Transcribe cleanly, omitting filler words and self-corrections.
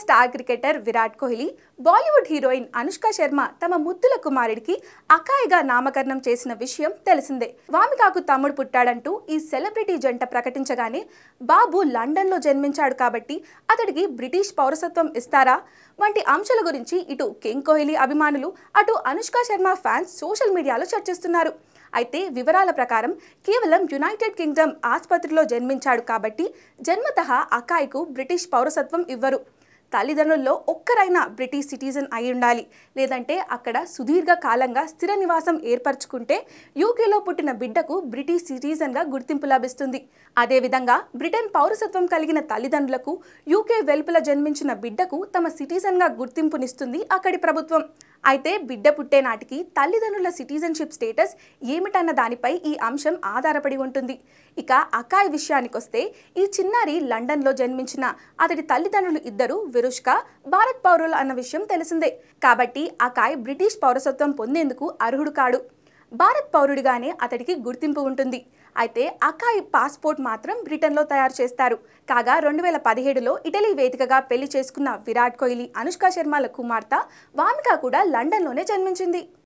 Star cricketer Virat Kohli, Bollywood heroine Anushka Sharma తమ ముద్దుల కుమారుడికి అకాయ్గా నామకరణం చేసిన విషయం తెలిసిందే. వామికాకు తమ్ముడు పుట్టాడంటూ ఈ సెలబ్రిటీ జంట ప్రకటించగానే బాబు లండన్లో జన్మించాడు కాబట్టి అతడికి బ్రిటిష్ పౌరసత్వం ఇస్తారా వంటి అంశాల గురించి ఇటు కింగ్ కోహ్లీ అభిమానులు, అటు అనుష్క శర్మ ఫ్యాన్స్ సోషల్ మీడియాలో చర్చిస్తున్నారు. అయితే వివరాల ప్రకారం కేవలం యునైటెడ్ కింగ్డమ్ ఆసుపత్రిలో జన్మించాడు కాబట్టి జన్మతః అకాయ్కు బ్రిటిష్ పౌరసత్వం ఇవ్వరు. తల్లిదండ్రుల్లో ఒక్కరైనా బ్రిటిష్ సిటిజన్ అయి ఉండాలి, లేదంటే అక్కడ సుదీర్ఘ కాలంగా స్థిర నివాసం ఏర్పరచుకుంటే యూకేలో పుట్టిన బిడ్డకు బ్రిటిష్ సిటిజన్గా గుర్తింపు లభిస్తుంది. అదేవిధంగా బ్రిటన్ పౌరసత్వం కలిగిన తల్లిదండ్రులకు యూకే వెలుపల జన్మించిన బిడ్డకు తమ సిటిజన్గా గుర్తింపునిస్తుంది అక్కడి ప్రభుత్వం. అయితే బిడ్డ పుట్టే నాటికి తల్లిదండ్రుల సిటిజన్షిప్ స్టేటస్ ఏమిటన్న దానిపై ఈ అంశం ఆధారపడి ఉంటుంది. ఇక అకాయ్ విషయానికొస్తే ఈ చిన్నారి లండన్లో జన్మించిన అతడి తల్లిదండ్రులు ఇద్దరు విరుష్క, భారత్ పౌరులు అన్న విషయం తెలిసిందే. కాబట్టి అకాయ్ బ్రిటిష్ పౌరసత్వం పొందేందుకు అర్హుడు కాడు. భారత్ పౌరుడిగానే అతడికి గుర్తింపు ఉంటుంది. అయితే అకాయ్ పాస్పోర్ట్ మాత్రం బ్రిటన్లో తయారు చేస్తారు. కాగా 2017లో ఇటలీ వేదికగా పెళ్లి చేసుకున్న విరాట్ కోహ్లీ, అనుష్క శర్మల కుమార్తె వామిక కూడా లండన్లోనే జన్మించింది.